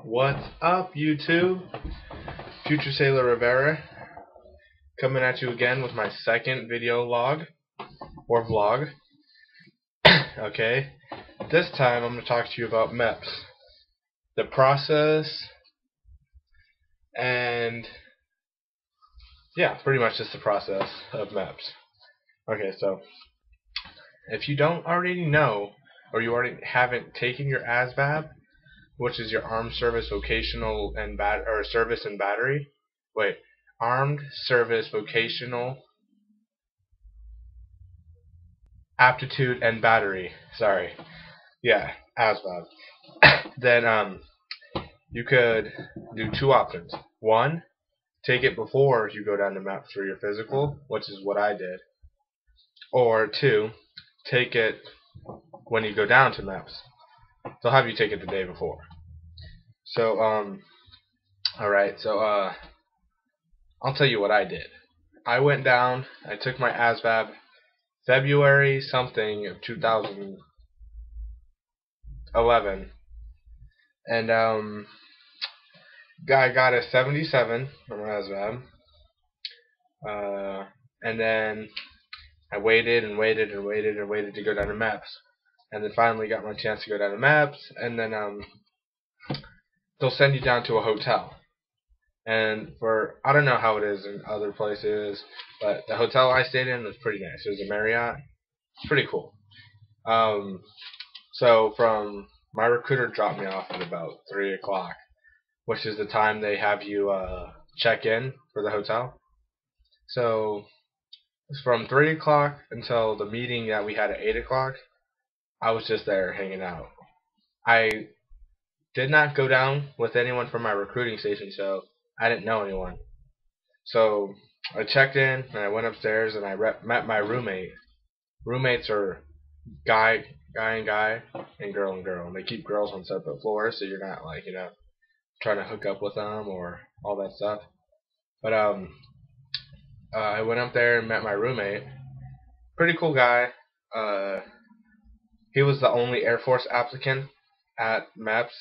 What's up, YouTube? Future Sailor Rivera coming at you again with my second video log or vlog. Okay, this time I'm going to talk to you about Meps, the process, and yeah, pretty much just the process of Meps. Okay, so if you don't already know, or you already haven't taken your ASVAB, which is your Armed Service Vocational and Service and Battery. Wait, Armed Service Vocational Aptitude and Battery. Sorry. Yeah, ASVAB. Then you could do two options. One, take it before you go down to Meps for your physical, which is what I did. Or two, take it when you go down to Meps. They'll have you take it the day before. So, alright, so, I'll tell you what I did. I went down, I took my ASVAB February something of 2011, and, I got a 77 on my ASVAB, and then I waited and waited and waited and waited to go down to Meps, and then finally got my chance to go down to Meps, and then, they'll send you down to a hotel. And I don't know how it is in other places, but the hotel I stayed in was pretty nice. It was a Marriott. It's pretty cool. So my recruiter dropped me off at about 3 o'clock, which is the time they have you check in for the hotel. So from 3 o'clock until the meeting that we had at 8 o'clock, I was just there hanging out. I did not go down with anyone from my recruiting station, so I didn't know anyone. So I checked in and I went upstairs and I met my roommate. Roommates are guy and guy and girl and girl. And they keep girls on separate floors, so you're not like, trying to hook up with them or all that stuff. But I went up there and met my roommate. Pretty cool guy. He was the only Air Force applicant at Meps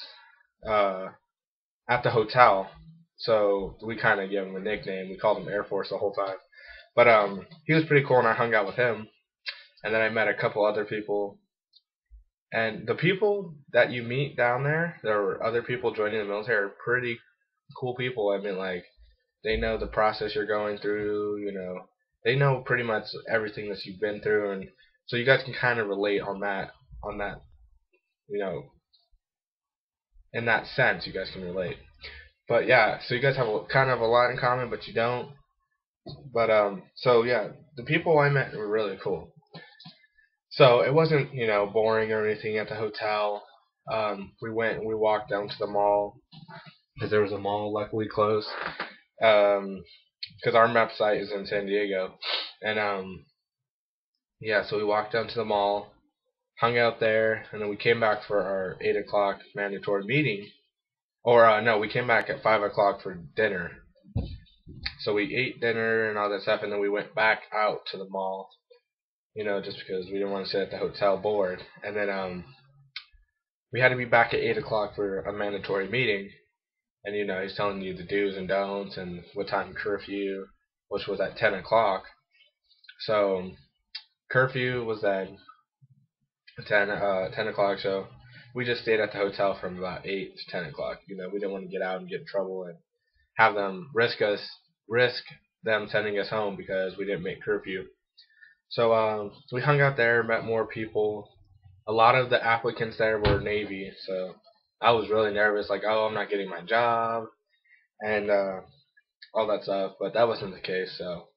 at the hotel. So we kind of gave him a nickname. We called him Air Force the whole time. But he was pretty cool, and I hung out with him. And then I met a couple other people. And the people that you meet down there were other people joining the military, are pretty cool people. I mean, like, they know the process you're going through. They know pretty much everything that you've been through, and so you guys can kind of relate on that. In that sense, you guys can relate. But yeah, so you guys have kind of a lot in common, but you don't. But so yeah, the people I met were really cool. So it wasn't boring or anything at the hotel. We walked down to the mall because there was a mall luckily closed. Because our Meps site is in San Diego, and yeah, so we walked down to the mall, hung out there, and then we came back for our 8 o'clock mandatory meeting. Or no, we came back at 5 o'clock for dinner. So we ate dinner and all that stuff, and then we went back out to the mall, just because we didn't want to sit at the hotel bored. And then we had to be back at 8 o'clock for a mandatory meeting. And he's telling you the do's and don'ts and what time curfew, which was at 10 o'clock. So curfew was at 10 o'clock, so we just stayed at the hotel from about 8 to 10 o'clock. We didn't want to get out and get in trouble and have them risk them sending us home because we didn't make curfew. So we hung out there, met more people. A lot of the applicants there were Navy, so I was really nervous, like, oh, I'm not getting my job, and all that stuff, but that wasn't the case, so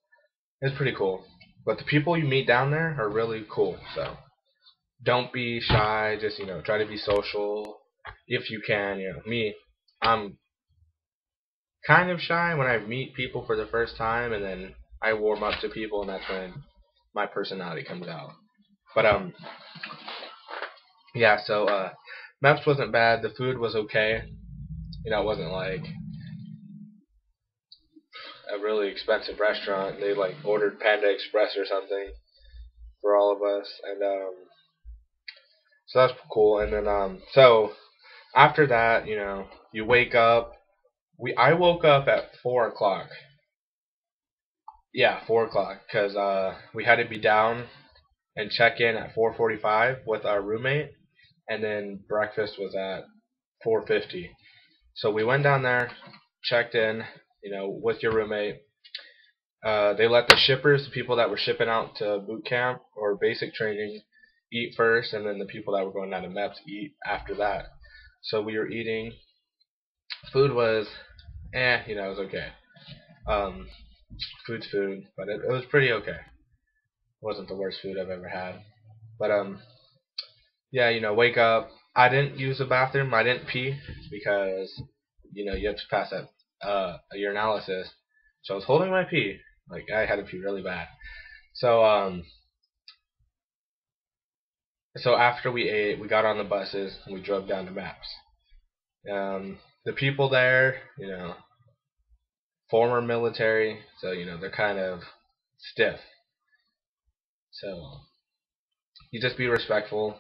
it's pretty cool. But the people you meet down there are really cool, so don't be shy, just, try to be social if you can. Me, I'm kind of shy when I meet people for the first time, and then I warm up to people, and that's when my personality comes out. But, yeah, so, Meps wasn't bad, the food was okay. It wasn't like a really expensive restaurant. They like ordered Panda Express or something for all of us, and So that's cool. And then so after that, you wake up. I woke up at 4 o'clock. Yeah, 4 o'clock, because we had to be down and check in at 4:45 with our roommate, and then breakfast was at 4:50. So we went down there, checked in, with your roommate. They let the shippers, the people that were shipping out to boot camp or basic training, eat first, and then the people that were going down to Meps eat after that. So we were eating. Food was, it was okay. Um, food's food, but it was pretty okay. It wasn't the worst food I've ever had. But yeah, wake up. I didn't use the bathroom. I didn't pee because you have to pass a urinalysis. So I was holding my pee. Like I had to pee really bad. So so after we ate, we got on the buses and we drove down to Maps. The people there, former military, so they're kind of stiff. So you just be respectful.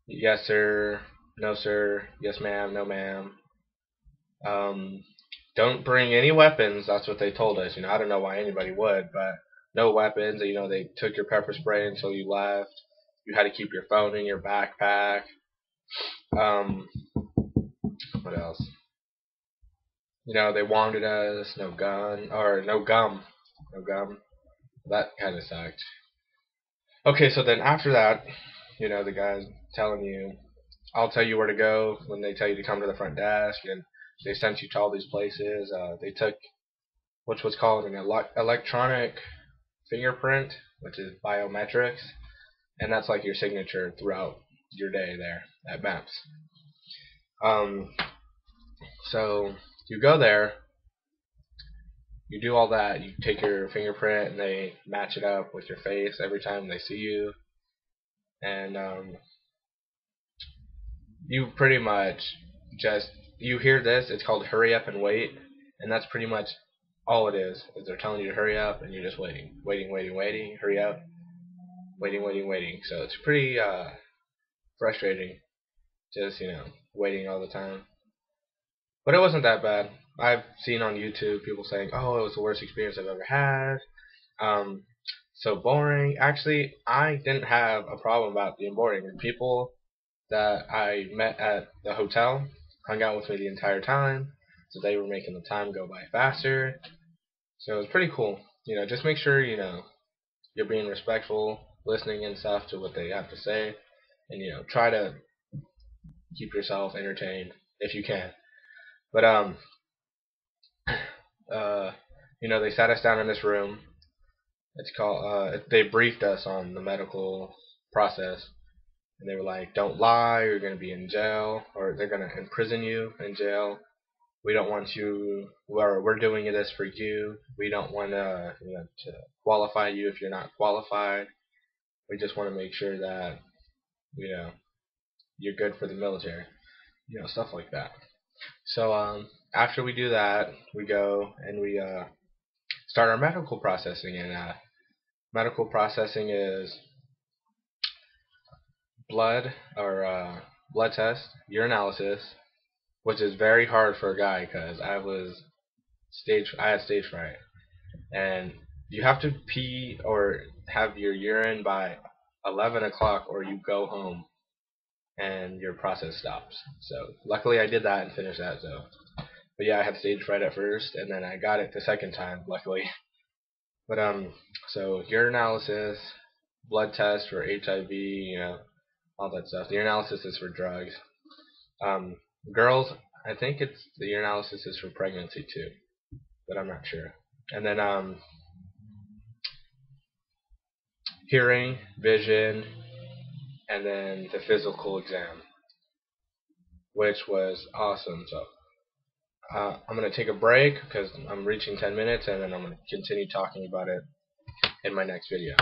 Yes sir, no sir, yes ma'am, no ma'am. Um, don't bring any weapons. That's what they told us. I don't know why anybody would, but no weapons. They took your pepper spray until you left. You had to keep your phone in your backpack. Um, what else? They wanted us no gun or no gum, no gum. That kind of sucked. Okay, so then after that, the guy's telling you, I'll tell you where to go when they tell you to come to the front desk, and they sent you to all these places. They took which was called an electronic fingerprint, which is biometrics, and that's like your signature throughout your day there at Meps. Um, so you go there, you do all that, you take your fingerprint, and they match it up with your face every time they see you, and you pretty much just you hear this. It's called hurry up and wait, and that's pretty much all it is. Is they're telling you to hurry up, and you're just waiting, waiting, waiting, waiting. Hurry up, waiting, waiting, waiting. So it's pretty frustrating, just waiting all the time. But it wasn't that bad. I've seen on YouTube people saying, "Oh, it was the worst experience I've ever had." Um, so boring. Actually, I didn't have a problem about being boring. The people that I met at the hotel hung out with me the entire time, so they were making the time go by faster. So it was pretty cool. Just make sure you're being respectful, listening and stuff to what they have to say, and try to keep yourself entertained if you can. But uh, they sat us down in this room. It's called. They briefed us on the medical process, and they were like, "Don't lie. You're going to be in jail, or they're going to imprison you in jail. We don't want you. We're doing this for you. We don't want to qualify you if you're not qualified. We just want to make sure that you know you're good for the military. Stuff like that." So after we do that, we go and we start our medical processing. And medical processing is blood or blood test, urinalysis, which is very hard for a guy because I had stage fright, and you have to pee or have your urine by 11 o'clock, or you go home and your process stops. So luckily I did that and finished that. So, but yeah, I had stage fright at first, and then I got it the second time, luckily. But so urinalysis, blood test for HIV, all that stuff. The urinalysis is for drugs. Um, girls, I think the urinalysis is for pregnancy too, but I'm not sure. And then hearing, vision, and then the physical exam, which was awesome. So I'm gonna take a break because I'm reaching 10 minutes, and then I'm gonna continue talking about it in my next video.